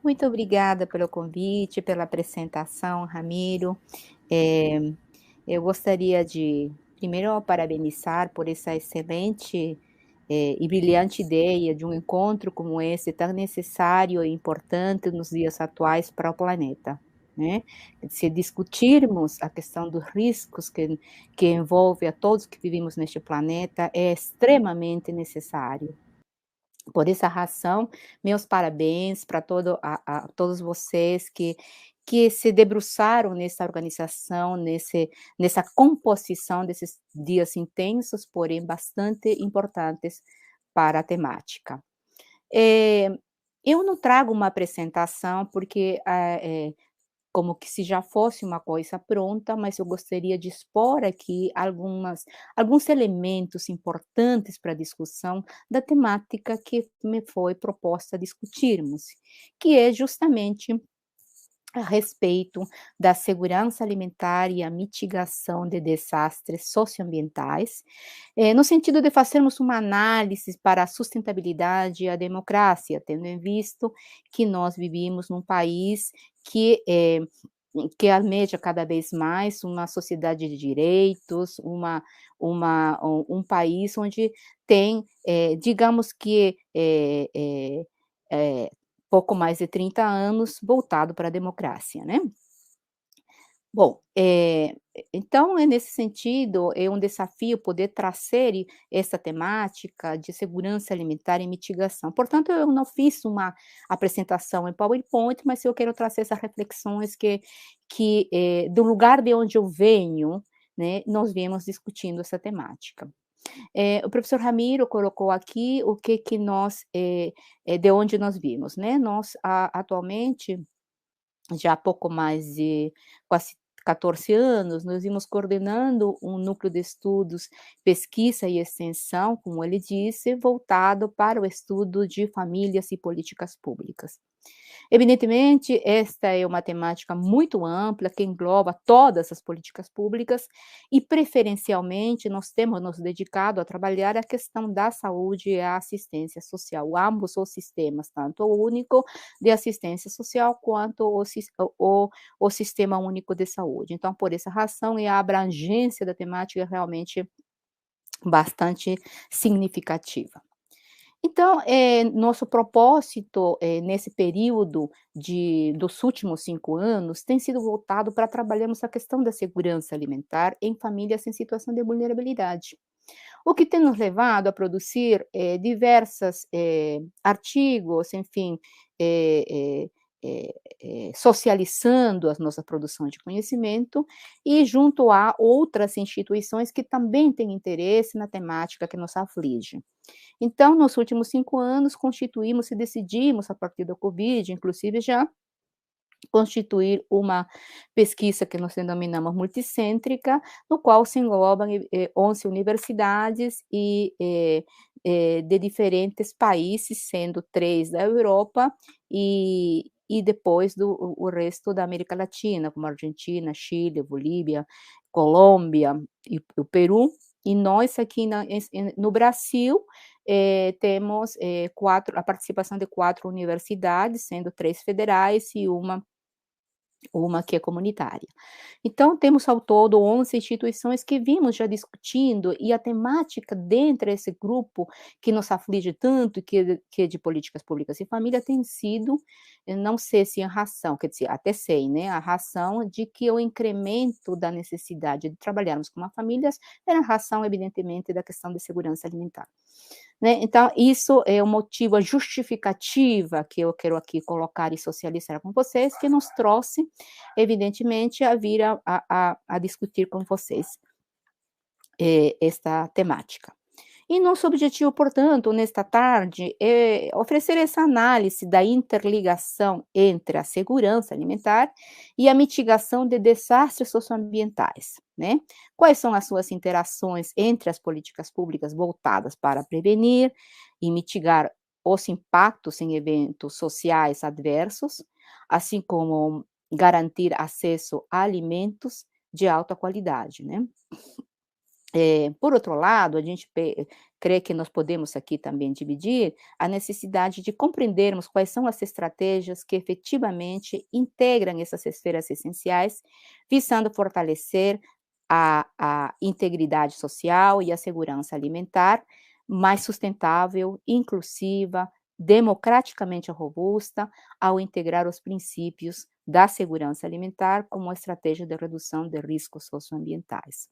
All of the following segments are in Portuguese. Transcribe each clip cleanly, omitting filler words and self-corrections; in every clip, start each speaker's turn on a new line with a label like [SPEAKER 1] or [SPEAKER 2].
[SPEAKER 1] Muito obrigada pelo convite, pela apresentação, Ramiro. Eh, eu gostaria de, primeiro, parabenizar por essa excelente, e brilhante ideia de um encontro como esse, tão necessário e importante nos dias atuais para o planeta, né. Se discutirmos a questão dos riscos que envolve a todos que vivemos neste planeta, é extremamente necessário. Por essa razão, meus parabéns para a todos vocês que se debruçaram nessa organização, nessa composição desses dias intensos, porém bastante importantes para a temática. Eh, eu não trago uma apresentação, porque, como que se já fosse uma coisa pronta, mas eu gostaria de expor aqui alguns elementos importantes para a discussão da temática que me foi proposta discutirmos, que é justamente a respeito da segurança alimentar e a mitigação de desastres socioambientais, no sentido de fazermos uma análise para a sustentabilidade e a democracia, tendo em visto que nós vivemos num país que almeja cada vez mais uma sociedade de direitos, um país onde tem, digamos que, pouco mais de 30 anos voltado para a democracia, né. Bom, então é nesse sentido, é um desafio poder trazer essa temática de segurança alimentar e mitigação. Portanto, eu não fiz uma apresentação em PowerPoint, mas eu quero trazer essas reflexões do lugar de onde eu venho, né, nós viemos discutindo essa temática. O professor Ramiro colocou aqui o que nós, de onde nós vimos, né. Nós atualmente já há pouco mais de quase 14 anos, nós vimos coordenando um núcleo de estudos, pesquisa e extensão, como ele disse, voltado para o estudo de famílias e políticas públicas. Evidentemente, esta é uma temática muito ampla que engloba todas as políticas públicas e, preferencialmente, nós temos nos dedicado a trabalhar a questão da saúde e a assistência social, ambos os sistemas, tanto o único de assistência social quanto o Sistema Único de Saúde. Então, por essa razão, e a abrangência da temática é realmente bastante significativa. Então, nosso propósito, nesse período dos últimos 5 anos, tem sido voltado para trabalharmos a questão da segurança alimentar em famílias em situação de vulnerabilidade. O que tem nos levado a produzir, diversas, artigos, enfim, eh eh socializando a nossa produção de conhecimento e junto a outras instituições que também têm interesse na temática que nos aflige. Então, nos últimos 5 anos, constituímos e decidimos, a partir da Covid, inclusive, já constituir uma pesquisa que nós denominamos multicêntrica, no qual se englobam 11 universidades de diferentes países, sendo 3 da Europa e depois o resto da América Latina, como Argentina, Chile, Bolívia, Colômbia e o Peru. E nós aqui no Brasil, temos, a participação de 4 universidades, sendo 3 federais e uma que é comunitária. Então, temos ao todo 11 instituições que vimos já discutindo, e a temática dentro desse grupo que nos aflige tanto, e que é de políticas públicas e família, tem sido, não sei se em razão, quer dizer, até sei, né, a razão de que o incremento da necessidade de trabalharmos com as famílias era a razão, evidentemente, da questão de segurança alimentar. Né, então isso é o motivo, a justificativa que eu quero aqui colocar e socializar com vocês, que nos trouxe, evidentemente, a vir a discutir com vocês, esta temática. E nosso objetivo, portanto, nesta tarde, é oferecer essa análise da interligação entre a segurança alimentar e a mitigação de desastres socioambientais, né? Quais são as suas interações entre as políticas públicas voltadas para prevenir e mitigar os impactos em eventos sociais adversos, assim como garantir acesso a alimentos de alta qualidade, né? Por outro lado, a gente crê que nós podemos aqui também dividir a necessidade de compreendermos quais são as estratégias que efetivamente integram essas esferas essenciais, visando fortalecer a integridade social e a segurança alimentar mais sustentável, inclusiva, democraticamente robusta, ao integrar os princípios da segurança alimentar como uma estratégia de redução de riscos socioambientais.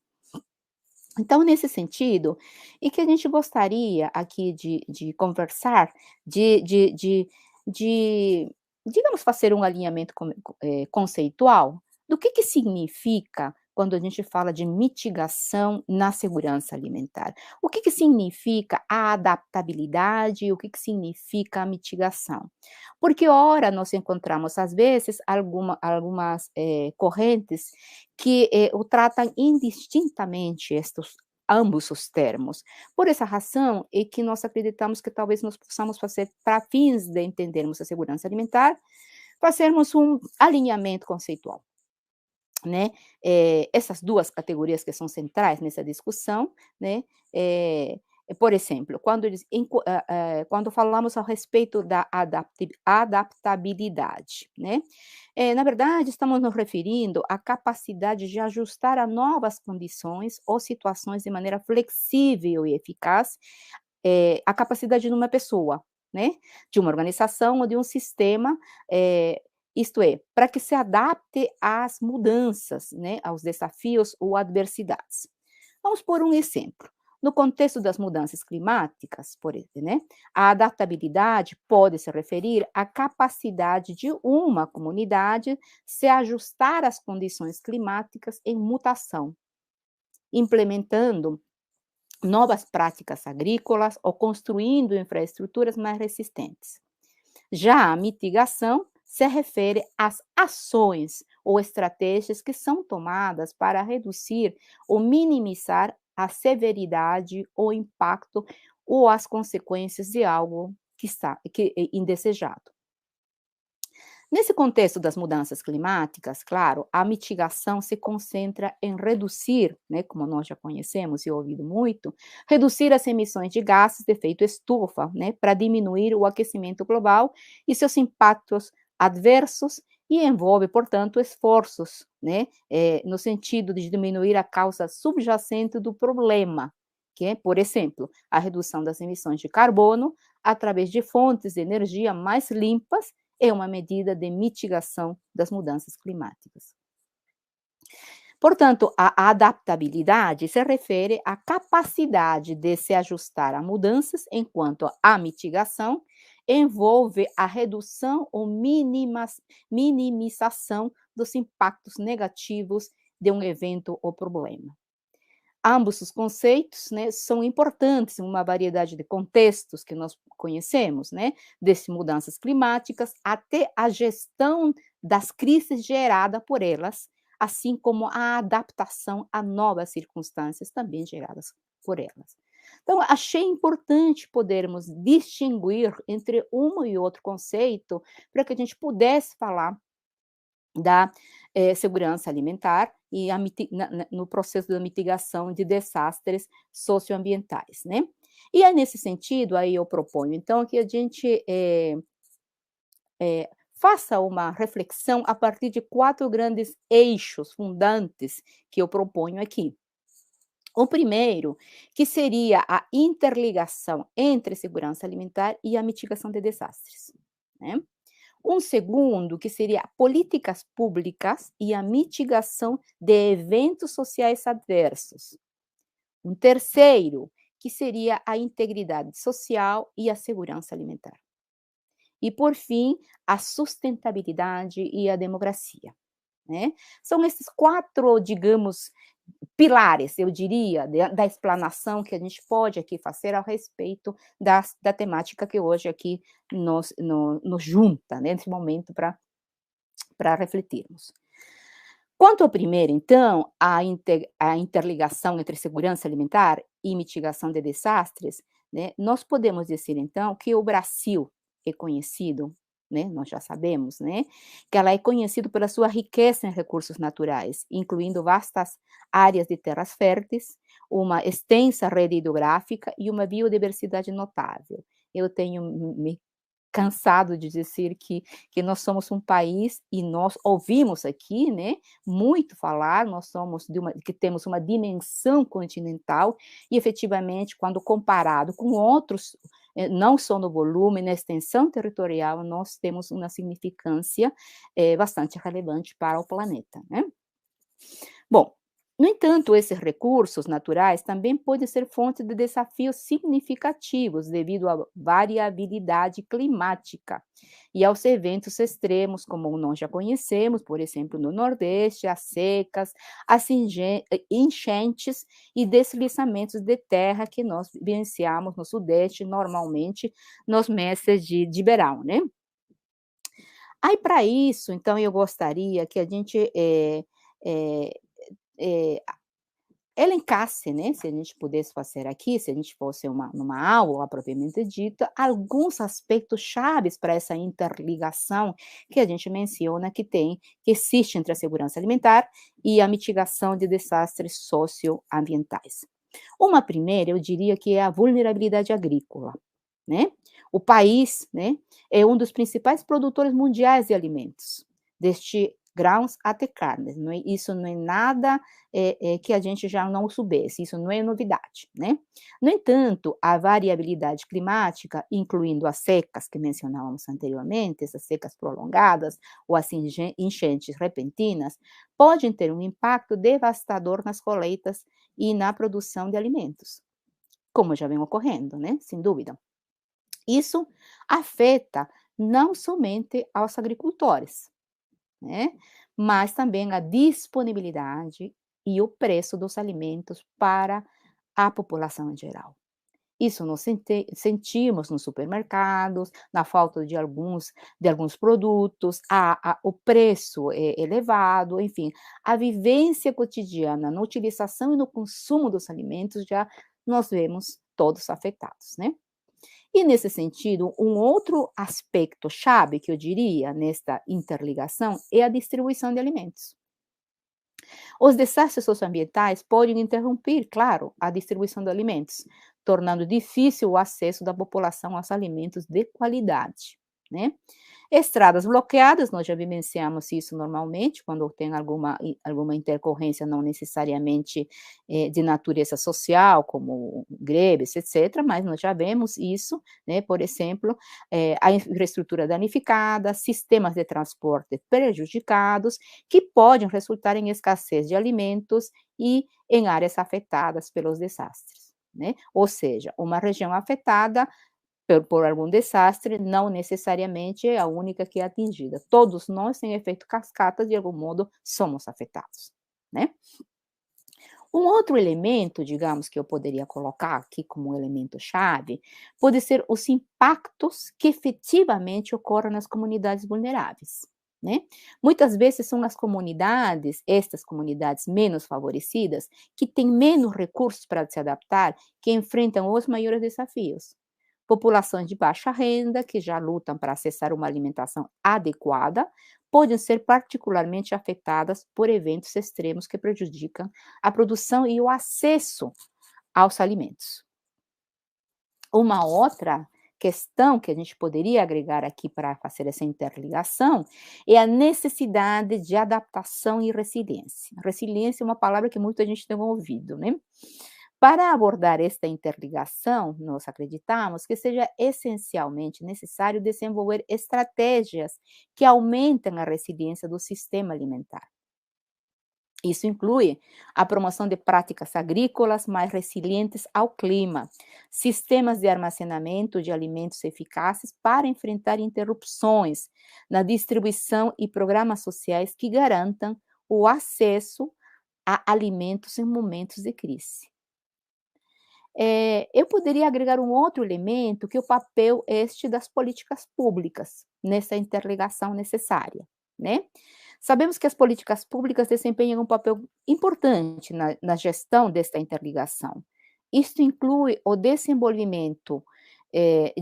[SPEAKER 1] Então, nesse sentido, e que a gente gostaria aqui de conversar, de, digamos, fazer um alinhamento conceitual do que significa quando a gente fala de mitigação na segurança alimentar. O que significa a adaptabilidade e o que significa a mitigação? Porque, ora, nós encontramos, às vezes, algumas correntes que o tratam indistintamente estes ambos os termos. Por essa razão é que nós acreditamos que talvez nós possamos fazer, para fins de entendermos a segurança alimentar, fazermos um alinhamento conceitual, né? Essas duas categorias que são centrais nessa discussão, né? Por exemplo, quando falamos a respeito da adaptabilidade, né? Na verdade, estamos nos referindo à capacidade de ajustar a novas condições ou situações de maneira flexível e eficaz, a capacidade de uma pessoa, né, de uma organização ou de um sistema, isto é, para que se adapte às mudanças, né, aos desafios ou adversidades. Vamos por um exemplo. No contexto das mudanças climáticas, por exemplo, né, a adaptabilidade pode se referir à capacidade de uma comunidade se ajustar às condições climáticas em mutação, implementando novas práticas agrícolas ou construindo infraestruturas mais resistentes. Já a mitigação se refere às ações ou estratégias que são tomadas para reduzir ou minimizar a severidade ou impacto ou as consequências de algo que é indesejado. Nesse contexto das mudanças climáticas, claro, a mitigação se concentra em reduzir, né, como nós já conhecemos e ouvido muito, reduzir as emissões de gases de efeito estufa, né, para diminuir o aquecimento global e seus impactos adversos e envolve, portanto, esforços, né, no sentido de diminuir a causa subjacente do problema, que é, por exemplo, a redução das emissões de carbono através de fontes de energia mais limpas é uma medida de mitigação das mudanças climáticas. Portanto, a adaptabilidade se refere à capacidade de se ajustar a mudanças, enquanto a mitigação envolve a redução ou minimização dos impactos negativos de um evento ou problema. Ambos os conceitos, né, são importantes em uma variedade de contextos que nós conhecemos, né, desde mudanças climáticas até a gestão das crises geradas por elas, assim como a adaptação a novas circunstâncias também geradas por elas. Então, achei importante podermos distinguir entre um e outro conceito para que a gente pudesse falar da segurança alimentar e no processo da mitigação de desastres socioambientais, né. E é nesse sentido, aí eu proponho então que a gente, faça uma reflexão a partir de 4 grandes eixos fundantes que eu proponho aqui. O primeiro, que seria a interligação entre segurança alimentar e a mitigação de desastres, né. Um segundo, que seria políticas públicas e a mitigação de eventos sociais adversos. Um terceiro, que seria a integridade social e a segurança alimentar. E, por fim, a sustentabilidade e a democracia, né? São esses 4, digamos, pilares, eu diria, da explanação que a gente pode aqui fazer a respeito da temática que hoje aqui nos junta, né, nesse momento para refletirmos. Quanto ao primeiro, então, a interligação entre segurança alimentar e mitigação de desastres, né, nós podemos dizer, então, que o Brasil é conhecido né, nós já sabemos, né, que ela é conhecida pela sua riqueza em recursos naturais, incluindo vastas áreas de terras férteis, uma extensa rede hidrográfica e uma biodiversidade notável. Eu tenho me cansado de dizer que nós somos um país e nós ouvimos aqui, né, muito falar, nós somos que temos uma dimensão continental e efetivamente quando comparado com outros, não só no volume, na extensão territorial, nós temos uma significância, bastante relevante para o planeta, né. Bom, no entanto, esses recursos naturais também podem ser fonte de desafios significativos devido à variabilidade climática e aos eventos extremos, como nós já conhecemos, por exemplo, no Nordeste, as secas, as enchentes e deslizamentos de terra que nós vivenciamos no Sudeste, normalmente nos meses de verão, né? Aí, para isso, então, eu gostaria que a gente eh, eh, elencasse, né, se a gente pudesse fazer aqui, se a gente fosse numa aula propriamente dita, alguns aspectos chaves para essa interligação que a gente menciona que existe entre a segurança alimentar e a mitigação de desastres socioambientais. Uma primeira, eu diria que é a vulnerabilidade agrícola, né? O país, né, é um dos principais produtores mundiais de alimentos, desde grãos até carnes, não é, isso não é nada, que a gente já não soubesse, isso não é novidade, né. No entanto, a variabilidade climática, incluindo as secas que mencionávamos anteriormente, essas secas prolongadas ou as enchentes repentinas, podem ter um impacto devastador nas colheitas e na produção de alimentos, como já vem ocorrendo, né, sem dúvida. Isso afeta não somente aos agricultores, né, mas também a disponibilidade e o preço dos alimentos para a população em geral. Isso nós sentimos nos supermercados, na falta de alguns produtos, o preço elevado, enfim, a vivência cotidiana na utilização e no consumo dos alimentos já nós vemos todos afetados, né. E nesse sentido, um outro aspecto chave que eu diria nesta interligação é a distribuição de alimentos. Os desastres socioambientais podem interromper, claro, a distribuição de alimentos, tornando difícil o acesso da população aos alimentos de qualidade, né? Estradas bloqueadas, nós já vivenciamos isso normalmente, quando tem alguma intercorrência não necessariamente de natureza social, como greves, etc., mas nós já vemos isso, né, por exemplo, a infraestrutura danificada, sistemas de transporte prejudicados, que podem resultar em escassez de alimentos e em áreas afetadas pelos desastres, né? Ou seja, uma região afetada por algum desastre, não necessariamente é a única que é atingida. Todos nós, em efeito cascata, de algum modo, somos afetados, né? Um outro elemento, digamos, que eu poderia colocar aqui como um elemento chave, pode ser os impactos que efetivamente ocorrem nas comunidades vulneráveis, né? Muitas vezes são as comunidades, estas comunidades menos favorecidas, que têm menos recursos para se adaptar, que enfrentam os maiores desafios. Populações de baixa renda, que já lutam para acessar uma alimentação adequada, podem ser particularmente afetadas por eventos extremos que prejudicam a produção e o acesso aos alimentos. Uma outra questão que a gente poderia agregar aqui para fazer essa interligação é a necessidade de adaptação e resiliência. Resiliência é uma palavra que muita gente tem ouvido, né? Para abordar esta interligação, nós acreditamos que seja essencialmente necessário desenvolver estratégias que aumentem a resiliência do sistema alimentar. Isso inclui a promoção de práticas agrícolas mais resilientes ao clima, sistemas de armazenamento de alimentos eficazes para enfrentar interrupções na distribuição e programas sociais que garantam o acesso a alimentos em momentos de crise. Eu poderia agregar um outro elemento, que é o papel este das políticas públicas, nessa interligação necessária, né. Sabemos que as políticas públicas desempenham um papel importante na gestão desta interligação. Isto inclui o desenvolvimento,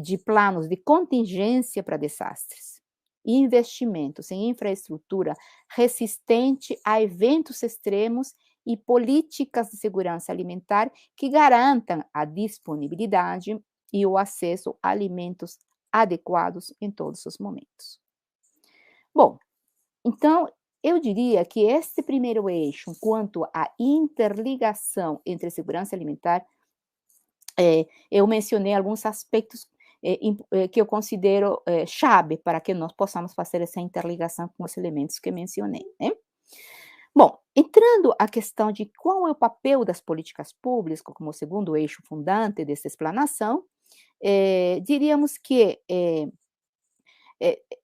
[SPEAKER 1] de planos de contingência para desastres, investimentos em infraestrutura resistente a eventos extremos e políticas de segurança alimentar que garantam a disponibilidade e o acesso a alimentos adequados em todos os momentos. Bom, então eu diria que este primeiro eixo, quanto à interligação entre segurança alimentar, eu mencionei alguns aspectos que eu considero chave para que nós possamos fazer essa interligação com os elementos que mencionei, né? Bom, entrando à questão de qual é o papel das políticas públicas como segundo eixo fundante dessa explanação, diríamos que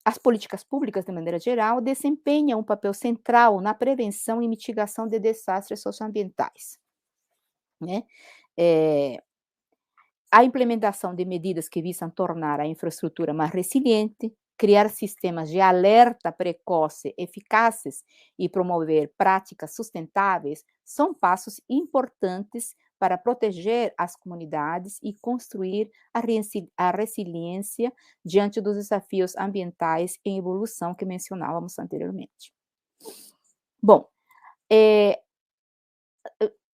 [SPEAKER 1] as políticas públicas, de maneira geral, desempenham um papel central na prevenção e mitigação de desastres socioambientais, né? Eh, a implementação de medidas que visam tornar a infraestrutura mais resiliente, criar sistemas de alerta precoce eficazes e promover práticas sustentáveis são passos importantes para proteger as comunidades e construir a resiliência diante dos desafios ambientais em evolução que mencionávamos anteriormente. Bom, eh,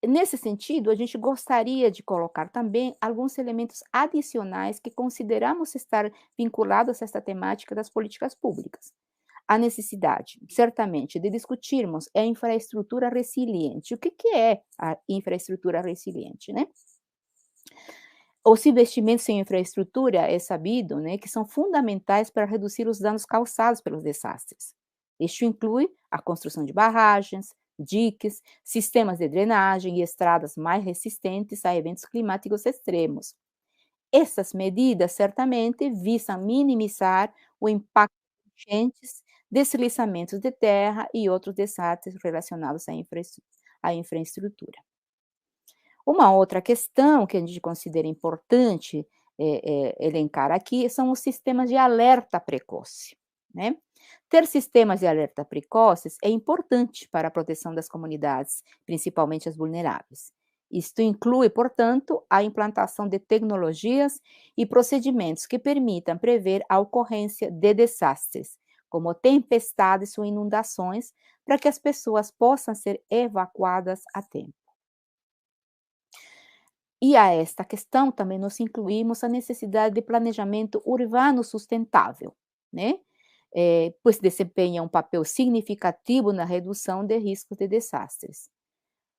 [SPEAKER 1] nesse sentido, a gente gostaria de colocar também alguns elementos adicionais que consideramos estar vinculados a esta temática das políticas públicas. A necessidade, certamente, de discutirmos a infraestrutura resiliente. O que é a infraestrutura resiliente, né? Os investimentos em infraestrutura, é sabido, né, que são fundamentais para reduzir os danos causados pelos desastres. Isto inclui a construção de barragens, diques, sistemas de drenagem e estradas mais resistentes a eventos climáticos extremos. Essas medidas certamente visam minimizar o impacto de enchentes, deslizamentos de terra e outros desastres relacionados à infraestrutura. Uma outra questão que a gente considera importante elencar aqui são os sistemas de alerta precoce, né? Ter sistemas de alerta precoces é importante para a proteção das comunidades, principalmente as vulneráveis. Isto inclui, portanto, a implantação de tecnologias e procedimentos que permitam prever a ocorrência de desastres, como tempestades ou inundações, para que as pessoas possam ser evacuadas a tempo. E a esta questão também nós incluímos a necessidade de planejamento urbano sustentável, né? Pois desempenha um papel significativo na redução de riscos de desastres.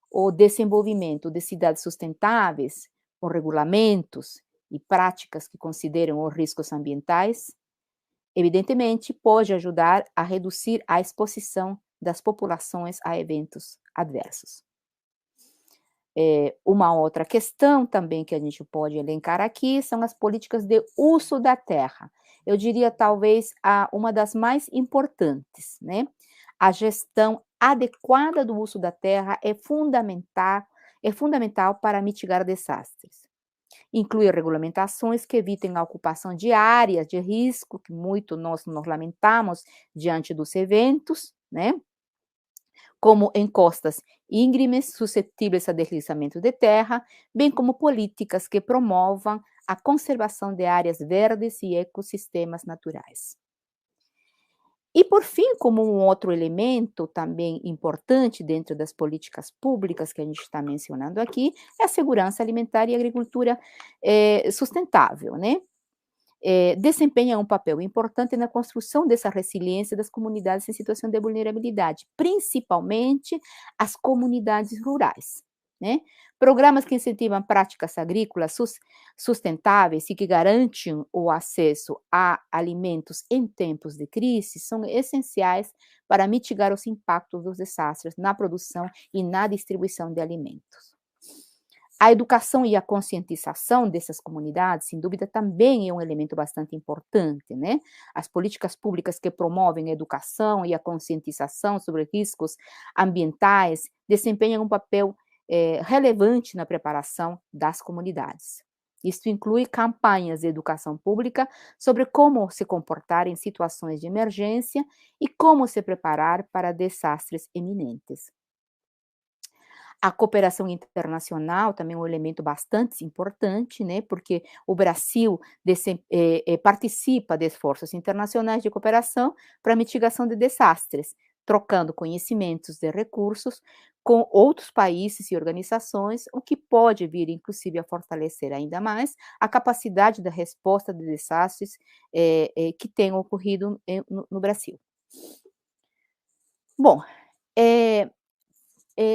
[SPEAKER 1] O desenvolvimento de cidades sustentáveis, com regulamentos e práticas que consideram os riscos ambientais, evidentemente pode ajudar a reduzir a exposição das populações a eventos adversos. Uma outra questão também que a gente pode elencar aqui são as políticas de uso da terra. Eu diria talvez uma das mais importantes, né? A gestão adequada do uso da terra é fundamental para mitigar desastres. Inclui regulamentações que evitem a ocupação de áreas de risco, que muito nós nos lamentamos diante dos eventos, né? Como encostas íngremes suscetíveis a deslizamento de terra, bem como políticas que promovam a conservação de áreas verdes e ecossistemas naturais. E, por fim, como um outro elemento também importante dentro das políticas públicas que a gente está mencionando aqui, é a segurança alimentar e agricultura sustentável, né? Desempenha um papel importante na construção dessa resiliência das comunidades em situação de vulnerabilidade, principalmente as comunidades rurais, né? Programas que incentivam práticas agrícolas sustentáveis e que garantem o acesso a alimentos em tempos de crise são essenciais para mitigar os impactos dos desastres na produção e na distribuição de alimentos. A educação e a conscientização dessas comunidades, sem dúvida, também é um elemento bastante importante, né? As políticas públicas que promovem a educação e a conscientização sobre riscos ambientais desempenham um papel relevante na preparação das comunidades. Isto inclui campanhas de educação pública sobre como se comportar em situações de emergência e como se preparar para desastres iminentes. A cooperação internacional também é um elemento bastante importante, né, porque o Brasil participa de esforços internacionais de cooperação para mitigação de desastres, trocando conhecimentos e recursos com outros países e organizações, o que pode vir, inclusive, a fortalecer ainda mais a capacidade da resposta de desastres que tenham ocorrido no Brasil. Bom, eh,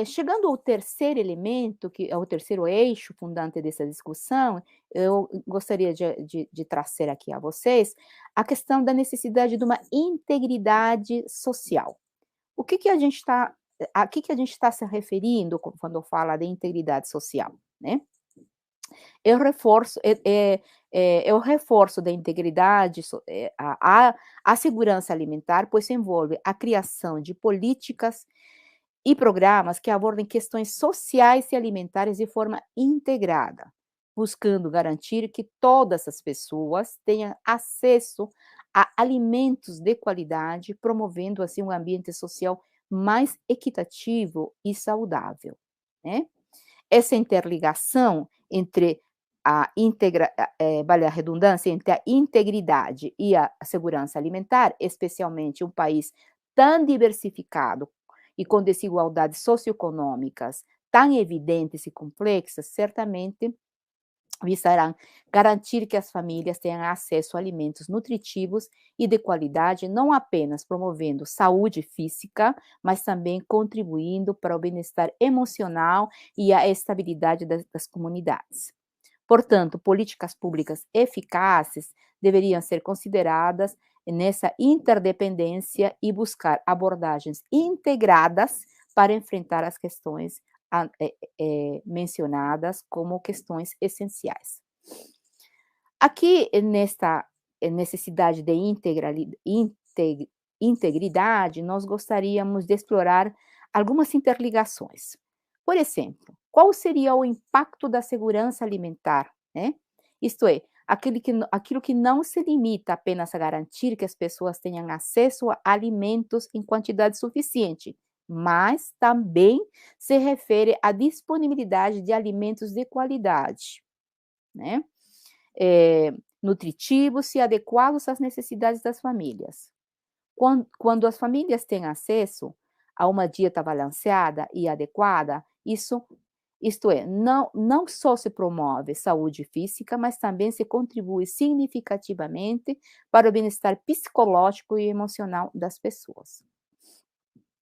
[SPEAKER 1] chegando ao terceiro elemento, que é o terceiro eixo fundante dessa discussão, eu gostaria de trazer aqui a vocês a questão da necessidade de uma integridade social. O que que a gente está a que a gente está se referindo quando fala de integridade social, né? Eu reforço é o reforço da integridade a segurança alimentar, pois envolve a criação de políticas e programas que abordem questões sociais e alimentares de forma integrada, buscando garantir que todas as pessoas tenham acesso a alimentos de qualidade, promovendo assim um ambiente social mais equitativo e saudável, né? Essa interligação entre vale a redundância, entre a integridade e a segurança alimentar, especialmente um país tão diversificado e com desigualdades socioeconômicas tão evidentes e complexas, certamente visarão garantir que as famílias tenham acesso a alimentos nutritivos e de qualidade, não apenas promovendo saúde física, mas também contribuindo para o bem-estar emocional e a estabilidade das comunidades. Portanto, políticas públicas eficazes deveriam ser consideradas nessa interdependência e buscar abordagens integradas para enfrentar as questões mencionadas como questões essenciais. Aqui, nesta necessidade de integridade, nós gostaríamos de explorar algumas interligações. Por exemplo, qual seria o impacto da segurança alimentar, né? Isto é, aquilo que não se limita apenas a garantir que as pessoas tenham acesso a alimentos em quantidade suficiente, mas também se refere à disponibilidade de alimentos de qualidade, né? Nutritivos e adequados às necessidades das famílias. Quando as famílias têm acesso a uma dieta balanceada e adequada, isto é, não só se promove saúde física, mas também se contribui significativamente para o bem-estar psicológico e emocional das pessoas.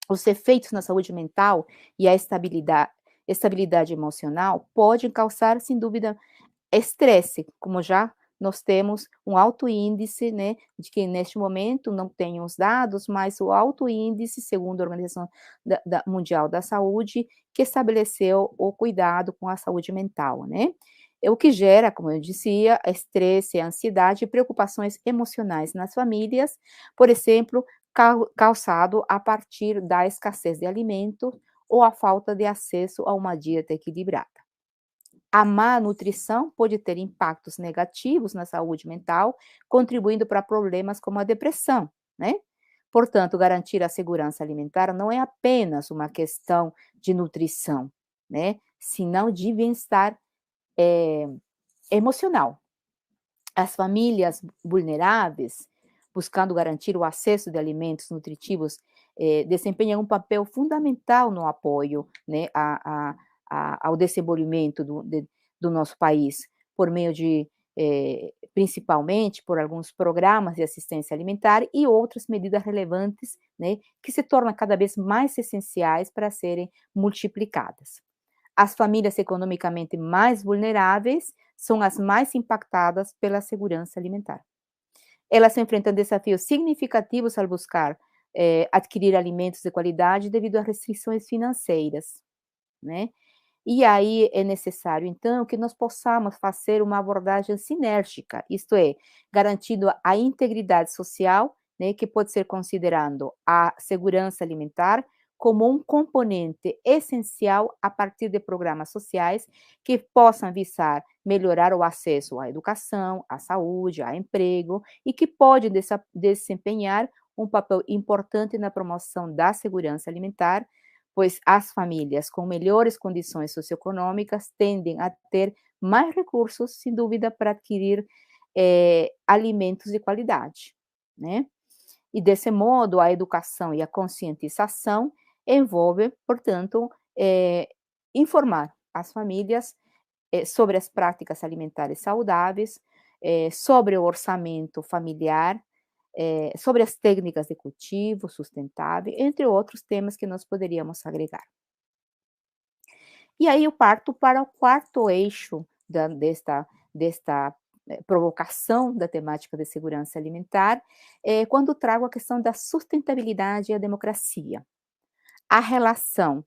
[SPEAKER 1] Os efeitos na saúde mental e a estabilidade emocional podem causar, sem dúvida, estresse, como já nós temos um alto índice, né, de que neste momento não tenho os dados, mas o alto índice, segundo a Organização Mundial da Saúde, que estabeleceu o cuidado com a saúde mental, né? É o que gera, como eu dizia, estresse, ansiedade e preocupações emocionais nas famílias, por exemplo, causado a partir da escassez de alimentos ou a falta de acesso a uma dieta equilibrada. A má nutrição pode ter impactos negativos na saúde mental, contribuindo para problemas como a depressão, né? Portanto, garantir a segurança alimentar não é apenas uma questão de nutrição, né? Senão de bem-estar emocional. As famílias vulneráveis, buscando garantir o acesso de alimentos nutritivos, desempenham um papel fundamental no apoio, né, ao desenvolvimento do nosso país, por meio de, principalmente por alguns programas de assistência alimentar e outras medidas relevantes, né, que se tornam cada vez mais essenciais para serem multiplicadas. As famílias economicamente mais vulneráveis são as mais impactadas pela segurança alimentar. Elas enfrentam desafios significativos ao buscar adquirir alimentos de qualidade devido a restrições financeiras, né? E aí é necessário, então, que nós possamos fazer uma abordagem sinérgica, isto é, garantindo a integridade social, né, que pode ser considerando a segurança alimentar como um componente essencial a partir de programas sociais que possam visar melhorar o acesso à educação, à saúde, a emprego e que podem desempenhar um papel importante na promoção da segurança alimentar, pois as famílias com melhores condições socioeconômicas tendem a ter mais recursos, sem dúvida, para adquirir alimentos de qualidade, né? E desse modo, a educação e a conscientização envolve, portanto, informar as famílias sobre as práticas alimentares saudáveis, sobre o orçamento familiar, sobre as técnicas de cultivo sustentável, entre outros temas que nós poderíamos agregar. E aí eu parto para o quarto eixo desta provocação da temática de segurança alimentar, quando trago a questão da sustentabilidade e a democracia. A relação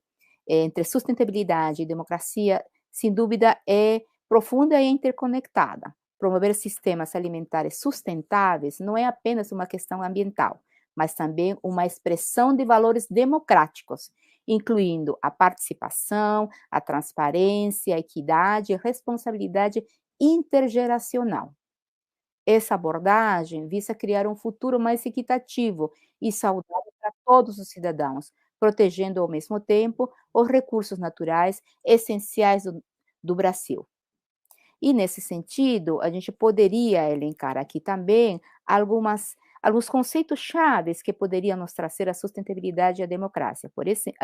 [SPEAKER 1] entre sustentabilidade e democracia, sem dúvida, é profunda e interconectada. Promover sistemas alimentares sustentáveis não é apenas uma questão ambiental, mas também uma expressão de valores democráticos, incluindo a participação, a transparência, a equidade e a responsabilidade intergeracional. Essa abordagem visa criar um futuro mais equitativo e saudável para todos os cidadãos, protegendo ao mesmo tempo os recursos naturais essenciais do Brasil. E nesse sentido, a gente poderia elencar aqui também alguns conceitos chaves que poderiam nos trazer a sustentabilidade e a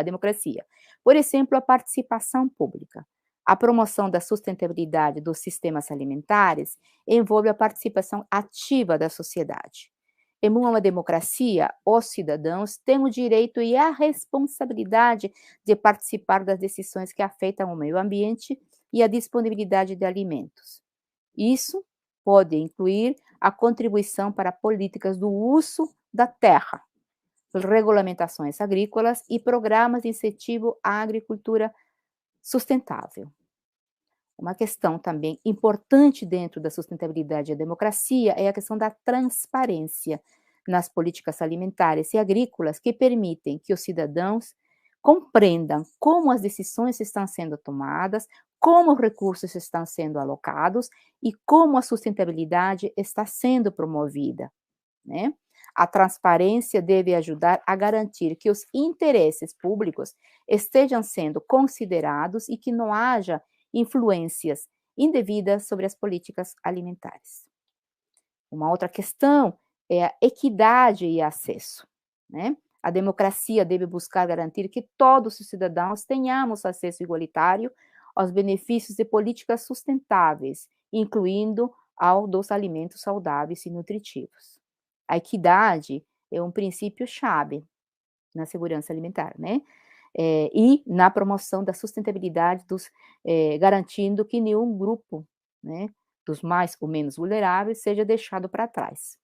[SPEAKER 1] democracia. Por exemplo, a participação pública. A promoção da sustentabilidade dos sistemas alimentares envolve a participação ativa da sociedade. Em uma democracia, os cidadãos têm o direito e a responsabilidade de participar das decisões que afetam o meio ambiente e a disponibilidade de alimentos. Isso pode incluir a contribuição para políticas do uso da terra, regulamentações agrícolas e programas de incentivo à agricultura sustentável. Uma questão também importante dentro da sustentabilidade e da democracia é a questão da transparência nas políticas alimentares e agrícolas que permitem que os cidadãos compreendam como as decisões estão sendo tomadas, como os recursos estão sendo alocados e como a sustentabilidade está sendo promovida, né? A transparência deve ajudar a garantir que os interesses públicos estejam sendo considerados e que não haja influências indevidas sobre as políticas alimentares. Uma outra questão é a equidade e acesso, né? A democracia deve buscar garantir que todos os cidadãos tenhamos acesso igualitário aos benefícios de políticas sustentáveis, incluindo ao dos alimentos saudáveis e nutritivos. A equidade é um princípio-chave na segurança alimentar, né? E na promoção da sustentabilidade, garantindo que nenhum grupo, né, dos mais ou menos vulneráveis seja deixado para trás.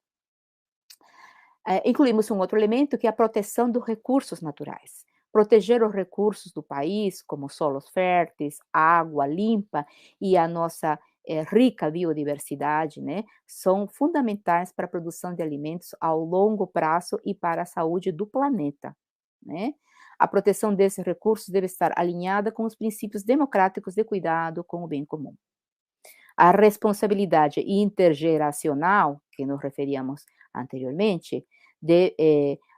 [SPEAKER 1] Incluímos um outro elemento que é a proteção dos recursos naturais. Proteger os recursos do país, como solos férteis, água limpa e a nossa rica biodiversidade, né, são fundamentais para a produção de alimentos ao longo prazo e para a saúde do planeta, né? A proteção desses recursos deve estar alinhada com os princípios democráticos de cuidado com o bem comum. A responsabilidade intergeracional, que nos referíamos anteriormente,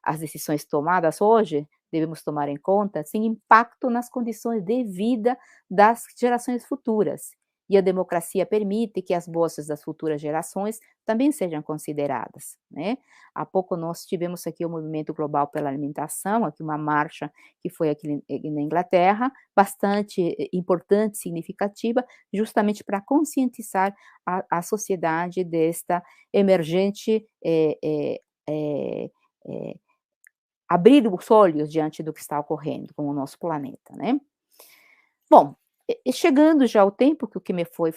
[SPEAKER 1] as decisões tomadas hoje, devemos tomar em conta, sem impacto nas condições de vida das gerações futuras. E a democracia permite que as vozes das futuras gerações também sejam consideradas, né? Há pouco nós tivemos aqui o Movimento Global pela Alimentação, aqui uma marcha que foi aqui na Inglaterra, bastante importante, significativa, justamente para conscientizar a sociedade desta emergente abrir os olhos diante do que está ocorrendo com o nosso planeta, né? Bom, chegando já ao tempo que me foi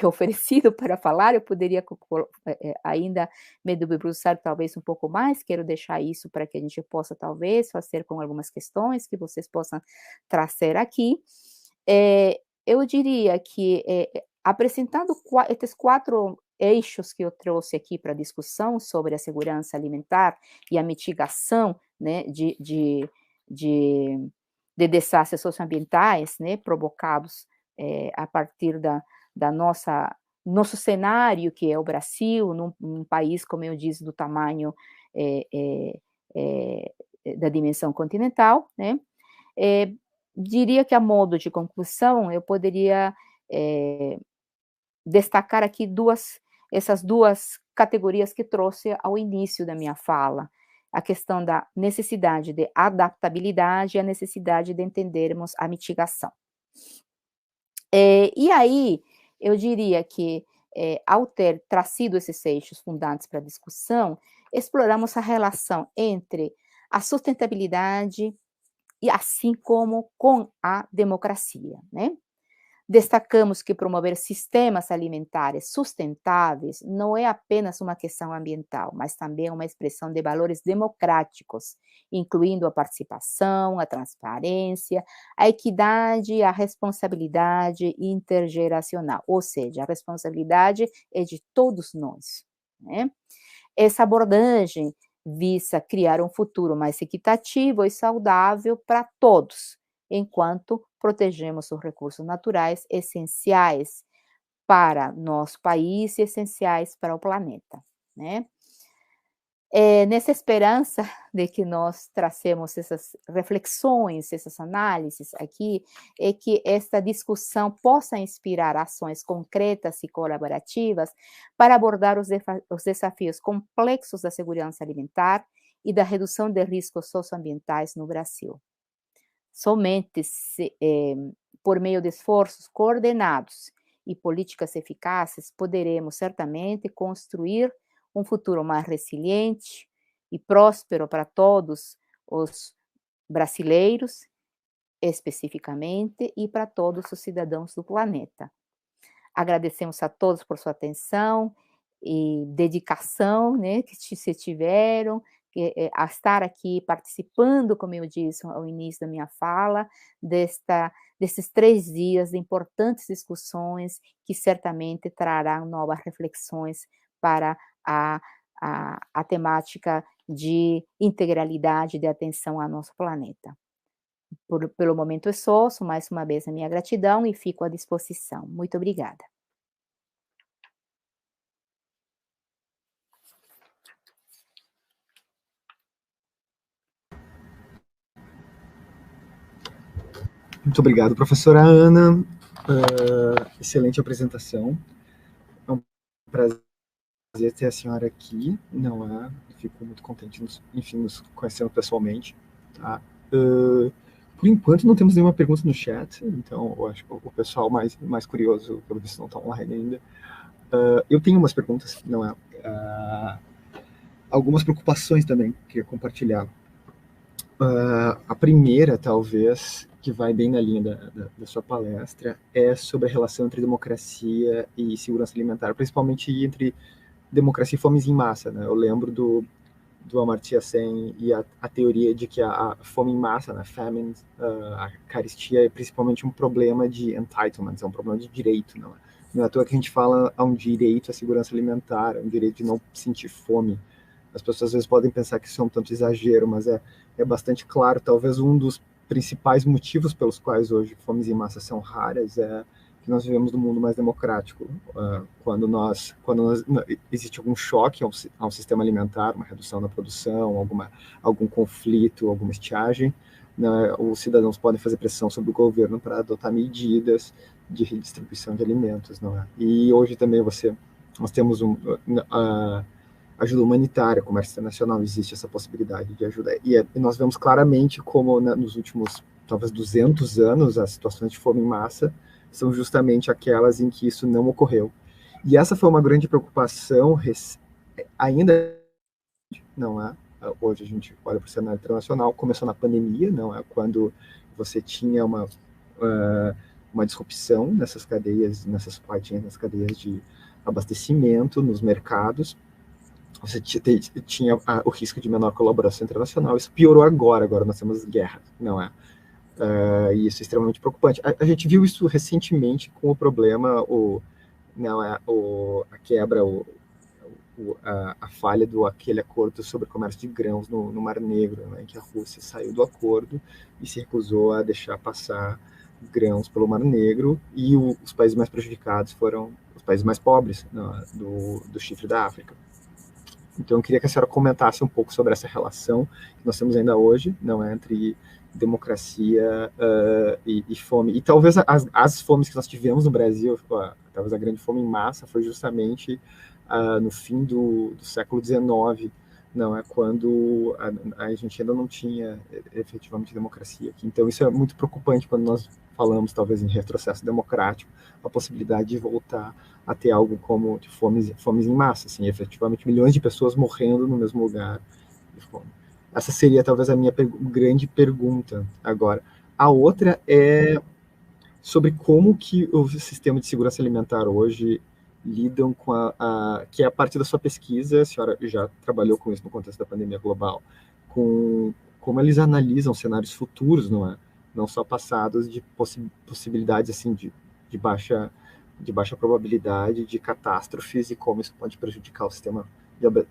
[SPEAKER 1] oferecido para falar, eu poderia ainda me debruçar talvez um pouco mais, quero deixar isso para que a gente possa talvez fazer com algumas questões que vocês possam trazer aqui. Eu diria que apresentando esses 4 eixos que eu trouxe aqui para discussão sobre a segurança alimentar e a mitigação, né, de desastres socioambientais, né, provocados a partir da nosso cenário, que é o Brasil, num país, como eu disse, do tamanho da dimensão continental, né? Diria que a modo de conclusão, eu poderia, eh, destacar aqui essas 2 categorias que trouxe ao início da minha fala, a questão da necessidade de adaptabilidade e a necessidade de entendermos a mitigação. E aí, eu diria que, ao ter trazido esses eixos fundantes para a discussão, exploramos a relação entre a sustentabilidade e assim como com a democracia, né. Destacamos que promover sistemas alimentares sustentáveis não é apenas uma questão ambiental, mas também uma expressão de valores democráticos, incluindo a participação, a transparência, a equidade e a responsabilidade intergeracional, ou seja, a responsabilidade é de todos nós, né? Essa abordagem visa criar um futuro mais equitativo e saudável para todos, enquanto protegemos os recursos naturais essenciais para nosso país e essenciais para o planeta, né. Nessa esperança de que nós tracemos essas reflexões, essas análises aqui, é que esta discussão possa inspirar ações concretas e colaborativas para abordar os desafios complexos da segurança alimentar e da redução de riscos socioambientais no Brasil. Somente por meio de esforços coordenados e políticas eficazes poderemos certamente construir um futuro mais resiliente e próspero para todos os brasileiros, especificamente, e para todos os cidadãos do planeta. Agradecemos a todos por sua atenção e dedicação, né, que se tiveram, a estar aqui participando, como eu disse ao início da minha fala, desses 3 dias de importantes discussões que certamente trarão novas reflexões para a, a temática de integralidade, de atenção ao nosso planeta. Pelo momento é só, mais uma vez a minha gratidão e fico à disposição. Muito obrigada.
[SPEAKER 2] Muito obrigado, professora Ana. Excelente apresentação. É um prazer ter a senhora aqui. Não é? Fico muito contente, enfim, nos conhecendo pessoalmente. Tá? Por enquanto, não temos nenhuma pergunta no chat, então eu acho que o pessoal mais curioso, pelo visto, não está online ainda. Eu tenho umas perguntas, não é? Algumas preocupações também que eu queria compartilhar. A primeira, talvez, que vai bem na linha da sua palestra, é sobre a relação entre democracia e segurança alimentar, principalmente entre democracia e fomes em massa, né? Eu lembro do Amartya Sen e a teoria de que a fome em massa, né, famine, a carestia é principalmente um problema de entitlements, é um problema de direito, não é? Não é à toa que a gente fala a um direito à segurança alimentar, um direito de não sentir fome. As pessoas às vezes podem pensar que isso é um tanto exagero, mas é bastante claro. Talvez um dos principais motivos pelos quais hoje fomes em massa são raras é que nós vivemos num mundo mais democrático. Quando existe algum choque a um sistema alimentar, uma redução na produção, algum conflito, alguma estiagem, né, os cidadãos podem fazer pressão sobre o governo para adotar medidas de redistribuição de alimentos, não é? E hoje também nós temos ajuda humanitária, comércio internacional, existe essa possibilidade de ajuda. E nós vemos claramente como nos últimos, talvez 200 anos, as situações de fome em massa são justamente aquelas em que isso não ocorreu. E essa foi uma grande preocupação, ainda não é? Hoje a gente olha para o cenário internacional, começou na pandemia, não é? Quando você tinha uma disrupção nessas cadeias, nessas supply chains, nas cadeias de abastecimento, nos mercados, você tinha o risco de menor colaboração internacional. Isso piorou agora nós temos guerra, não é? E isso é extremamente preocupante. A gente viu isso recentemente com o problema, a quebra, a falha aquele acordo sobre comércio de grãos no Mar Negro, né, em que a Rússia saiu do acordo e se recusou a deixar passar grãos pelo Mar Negro, e os países mais prejudicados foram os países mais pobres, né, do chifre da África. Então, eu queria que a senhora comentasse um pouco sobre essa relação que nós temos ainda hoje, não é, entre democracia e fome. E talvez as fomes que nós tivemos no Brasil, talvez a grande fome em massa, foi justamente no fim do século XIX, não é, quando a gente ainda não tinha efetivamente democracia aqui. Então, isso é muito preocupante quando nós falamos, talvez, em retrocesso democrático, a possibilidade de voltar a ter algo como de fomes em massa, assim, efetivamente milhões de pessoas morrendo no mesmo lugar de fome. Essa seria talvez a minha grande pergunta agora. A outra é sobre como que o sistema de segurança alimentar hoje lidam com que é a parte da sua pesquisa, a senhora já trabalhou com isso no contexto da pandemia global, com como eles analisam cenários futuros, não é? Não só passados, de possibilidades assim de baixa de baixa probabilidade de catástrofes e como isso pode prejudicar o sistema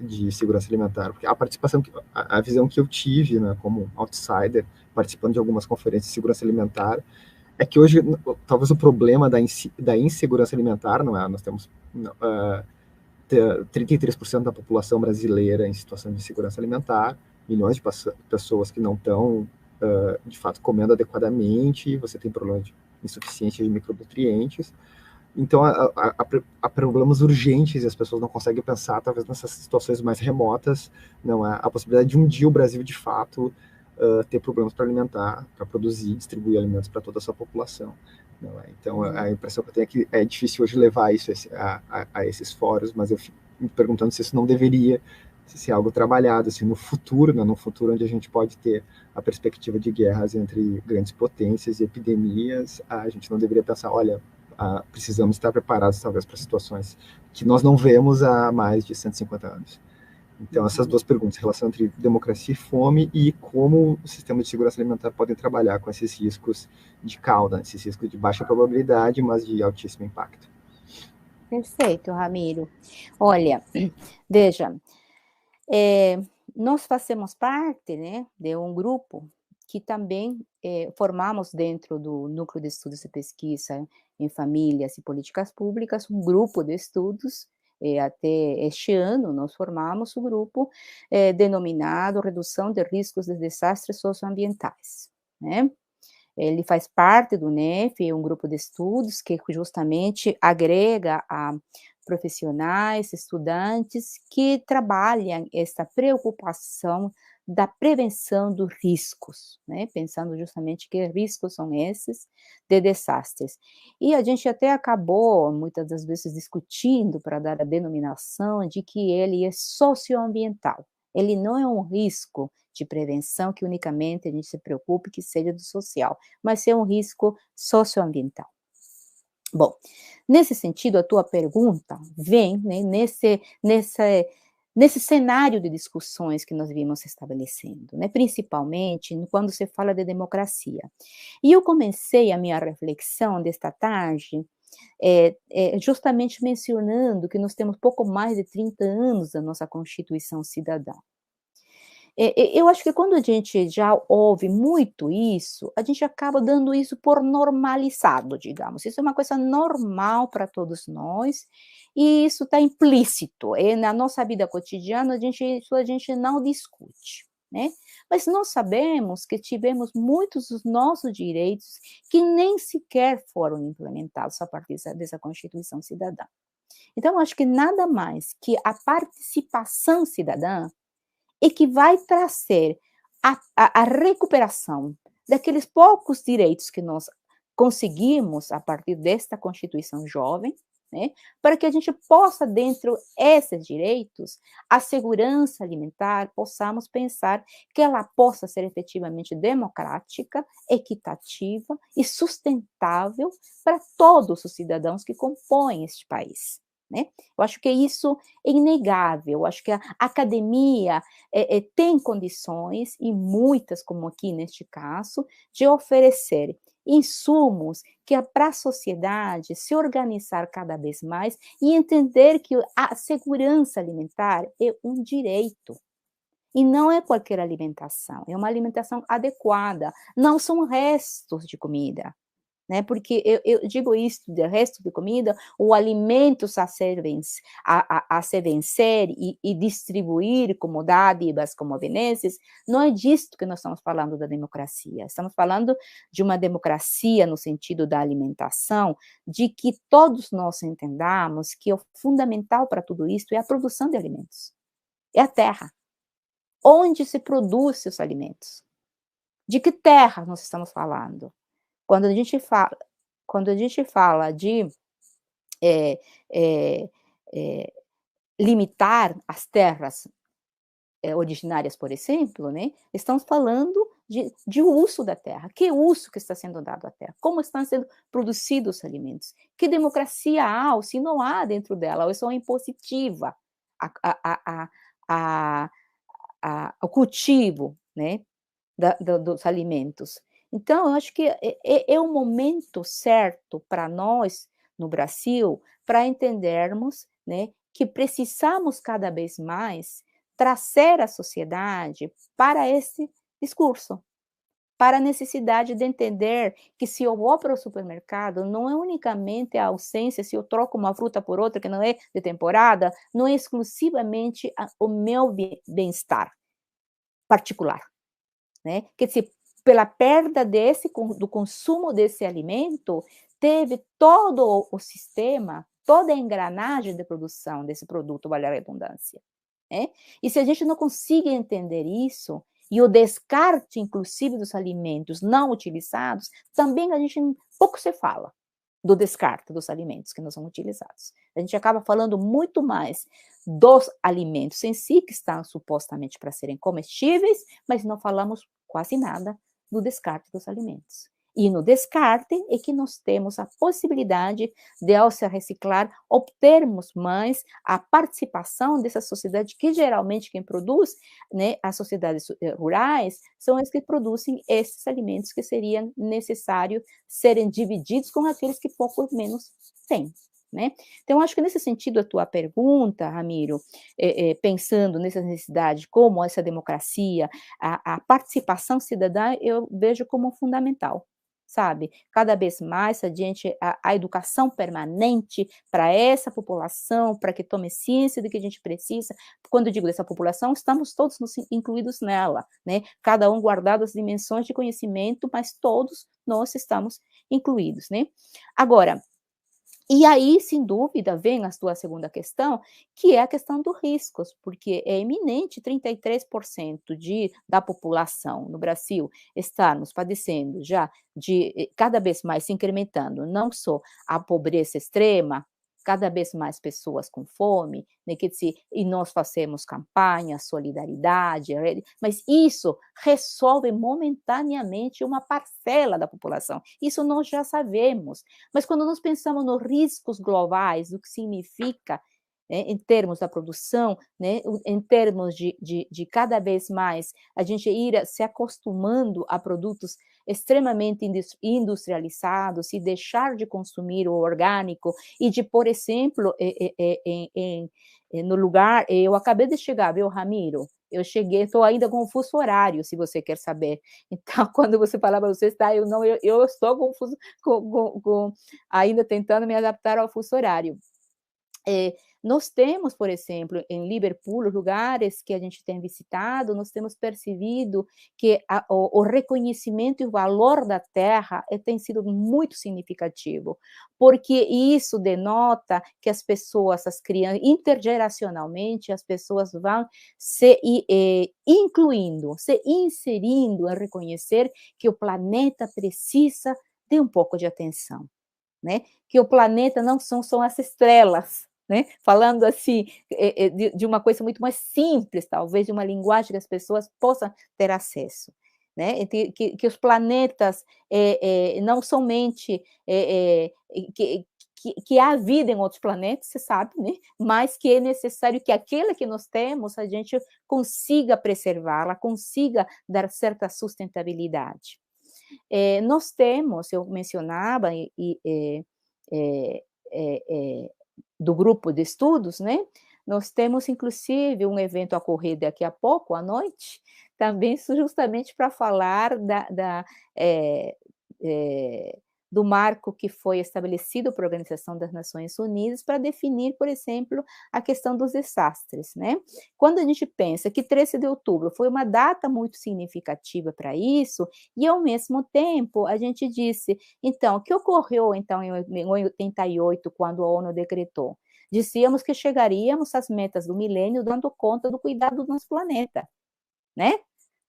[SPEAKER 2] de segurança alimentar. Porque a participação, a visão que eu tive, né, como outsider, participando de algumas conferências de segurança alimentar, é que hoje, talvez o problema da insegurança alimentar, não é? Nós temos 33% da população brasileira em situação de insegurança alimentar, milhões de pessoas que não estão, de fato, comendo adequadamente, você tem problema de insuficiência de micronutrientes, então, há problemas urgentes e as pessoas não conseguem pensar, talvez, nessas situações mais remotas, não é? A possibilidade de um dia o Brasil, de fato, ter problemas para alimentar, para produzir, distribuir alimentos para toda a sua população. Não é? Então, a impressão que eu tenho é que é difícil hoje levar isso a esses fóruns, mas eu fico me perguntando se isso não deveria ser algo trabalhado, assim, no futuro, né? No futuro onde a gente pode ter a perspectiva de guerras entre grandes potências e epidemias, a gente não deveria pensar, olha, precisamos estar preparados, talvez, para situações que nós não vemos há mais de 150 anos. Então, essas duas perguntas, relação entre democracia e fome e como o sistema de segurança alimentar podem trabalhar com esses riscos de cauda, esses riscos de baixa probabilidade, mas de altíssimo impacto.
[SPEAKER 1] Perfeito, Ramiro. Olha, veja, nós fazemos parte, né, de um grupo que também formamos dentro do Núcleo de Estudos e Pesquisa em Famílias e Políticas Públicas, um grupo de estudos, até este ano nós formamos o grupo denominado Redução de Riscos de Desastres Socioambientais, né? Ele faz parte do NEF, um grupo de estudos que justamente agrega a profissionais, estudantes que trabalham essa preocupação da prevenção dos riscos, né, pensando justamente que riscos são esses de desastres. E a gente até acabou, muitas das vezes, discutindo para dar a denominação de que ele é socioambiental. Ele não é um risco de prevenção que unicamente a gente se preocupe que seja do social, mas é um risco socioambiental. Bom, nesse sentido, a tua pergunta vem, né, nesse cenário de discussões que nós vimos estabelecendo, né, principalmente quando se fala de democracia. E eu comecei a minha reflexão desta tarde justamente mencionando que nós temos pouco mais de 30 anos da nossa Constituição Cidadã. Eu acho que quando a gente já ouve muito isso, a gente acaba dando isso por normalizado, digamos. Isso é uma coisa normal para todos nós, e isso está implícito, na nossa vida cotidiana, isso a gente não discute, né. Mas nós sabemos que tivemos muitos dos nossos direitos que nem sequer foram implementados a partir dessa Constituição Cidadã. Então eu acho que nada mais que a participação cidadã e que vai trazer a recuperação daqueles poucos direitos que nós conseguimos a partir desta Constituição jovem, né, para que a gente possa, dentro desses direitos, a segurança alimentar, possamos pensar que ela possa ser efetivamente democrática, equitativa e sustentável para todos os cidadãos que compõem este país. Né? Eu acho que isso é inegável, eu acho que a academia tem condições, e muitas, como aqui neste caso, de oferecer insumos que para a sociedade se organizar cada vez mais e entender que a segurança alimentar é um direito. E não é qualquer alimentação, é uma alimentação adequada, não são restos de comida. né? Porque eu digo isso, do resto de comida, o alimento a se vencer e distribuir como dádivas, como benesses, não é disso que nós estamos falando da democracia. Estamos falando de uma democracia no sentido da alimentação, de que todos nós entendamos que o fundamental para tudo isso é a produção de alimentos, é a terra, onde se produz os alimentos. De que terra nós estamos falando? Quando a gente fala, quando a gente fala de eh eh eh, limitar as terras, originárias, por exemplo, né, estamos falando de uso da terra. Que uso que está sendo dado à terra? Como estão sendo produzidos os alimentos? Que democracia há, ou se não há dentro dela, ou é só impositiva a a a o cultivo, né, dos alimentos. Então, eu acho que é o momento certo para nós, no Brasil, para entendermos, né, que precisamos cada vez mais trazer a sociedade para esse discurso, para a necessidade de entender que se eu vou para o supermercado, não é unicamente a ausência, se eu troco uma fruta por outra que não é de temporada, não é exclusivamente o meu bem-estar particular, né? Quer dizer, pela perda do consumo desse alimento, teve todo o sistema, toda a engrenagem de produção desse produto, vale a redundância, né? E se a gente não consegue entender isso, e o descarte, inclusive, dos alimentos não utilizados, também a gente pouco se fala do descarte dos alimentos que não são utilizados. A gente acaba falando muito mais dos alimentos em si, que estão supostamente para serem comestíveis, mas não falamos quase nada do descarte dos alimentos. E no descarte é que nós temos a possibilidade de, ao se reciclar, obtermos mais a participação dessa sociedade, que geralmente quem produz, né, as sociedades rurais, são as que produzem esses alimentos que seriam necessários serem divididos com aqueles que pouco menos têm. Né? Então, acho que nesse sentido, a tua pergunta, Ramiro, pensando nessa necessidade, como essa democracia, a participação cidadã, eu vejo como fundamental, sabe? Cada vez mais a educação permanente para essa população, para que tome ciência do que a gente precisa. Quando eu digo dessa população, estamos todos incluídos nela, né? Cada um guardado as dimensões de conhecimento, mas todos nós estamos incluídos, né? Agora, e aí, sem dúvida, vem a tua segunda questão, que é a questão dos riscos, porque é iminente 33% da população no Brasil estarmos padecendo já de cada vez mais se incrementando, não só a pobreza extrema, cada vez mais pessoas com fome, né, e nós fazemos campanhas, solidariedade, mas isso resolve momentaneamente uma parcela da população. Isso nós já sabemos. Mas quando nós pensamos nos riscos globais, o que significa, né, em termos da produção, né, em termos de cada vez mais a gente ir se acostumando a produtos extremamente industrializados e deixar de consumir o orgânico e de, por exemplo, no lugar, eu acabei de chegar, viu, Ramiro? Eu cheguei, estou ainda com o fuso horário, se você quer saber. Então, quando você falava, você está, eu estou confuso, ainda tentando me adaptar ao fuso horário. Nós temos, por exemplo, em Liverpool, lugares que a gente tem visitado, nós temos percebido que o reconhecimento e o valor da terra tem sido muito significativo, porque isso denota que as pessoas, as crianças, intergeracionalmente, as pessoas vão se incluindo, se inserindo em reconhecer que o planeta precisa de um pouco de atenção, né? Que o planeta não são as estrelas, né? Falando assim, de uma coisa muito mais simples, talvez, de uma linguagem que as pessoas possam ter acesso, né? Que os planetas não somente que há vida em outros planetas, você sabe, né? Mas que é necessário que aquela que nós temos, a gente consiga preservá-la, consiga dar certa sustentabilidade. Nós temos, eu mencionava, do grupo de estudos, né? Nós temos, inclusive, um evento a ocorrer daqui a pouco, à noite, também justamente para falar do marco que foi estabelecido pela Organização das Nações Unidas para definir, por exemplo, a questão dos desastres, né? Quando a gente pensa que 13 de outubro foi uma data muito significativa para isso, e ao mesmo tempo a gente disse, então, o que ocorreu então em 88, quando a ONU decretou? Dizíamos que chegaríamos às metas do milênio dando conta do cuidado do nosso planeta, né?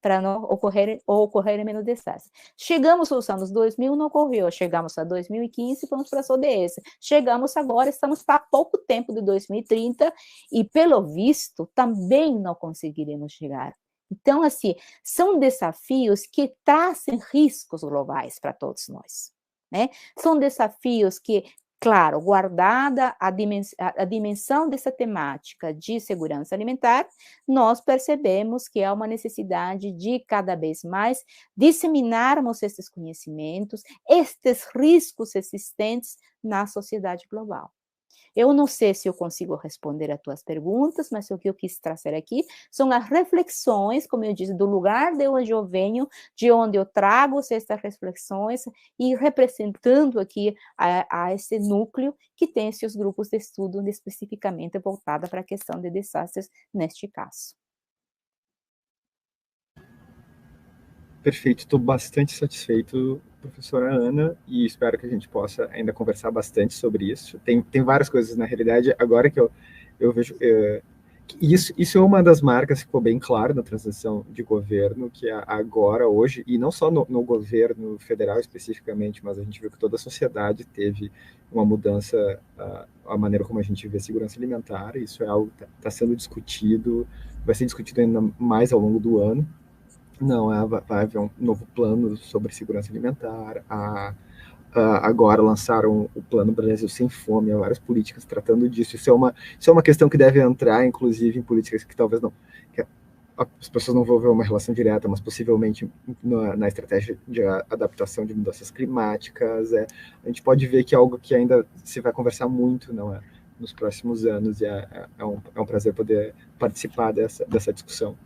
[SPEAKER 1] Para não ocorrerem menos desastres. Chegamos aos anos 2000, não ocorreu. Chegamos a 2015, fomos para a ODS. Chegamos agora, estamos para pouco tempo de 2030 e, pelo visto, também não conseguiremos chegar. Então, assim, são desafios que trazem riscos globais para todos nós, né? São desafios que, claro, guardada a dimensão dessa temática de segurança alimentar, nós percebemos que há uma necessidade de cada vez mais disseminarmos esses conhecimentos, estes riscos existentes na sociedade global. Eu não sei se eu consigo responder a tuas perguntas, mas o que eu quis trazer aqui são as reflexões, como eu disse, do lugar de onde eu venho, de onde eu trago estas reflexões e representando aqui a esse núcleo que tem esses grupos de estudo especificamente voltada para a questão de desastres neste caso.
[SPEAKER 2] Perfeito, estou bastante satisfeito, professora Ana, e espero que a gente possa ainda conversar bastante sobre isso. Tem várias coisas, na realidade, agora que eu vejo... Isso é uma das marcas que ficou bem claro na transição de governo, que agora, hoje, e não só no governo federal especificamente, mas a gente viu que toda a sociedade teve uma mudança, a maneira como a gente vê segurança alimentar, isso é algo que está sendo discutido, vai ser discutido ainda mais ao longo do ano. Não, vai haver um novo plano sobre segurança alimentar. Agora lançaram o Plano Brasil Sem Fome, há várias políticas tratando disso. Isso é uma questão que deve entrar, inclusive, em políticas que talvez não... Que as pessoas não vão ver uma relação direta, mas possivelmente na estratégia de adaptação de mudanças climáticas. A gente pode ver que é algo que ainda se vai conversar muito, não é? Nos próximos anos, e é um prazer poder participar dessa discussão.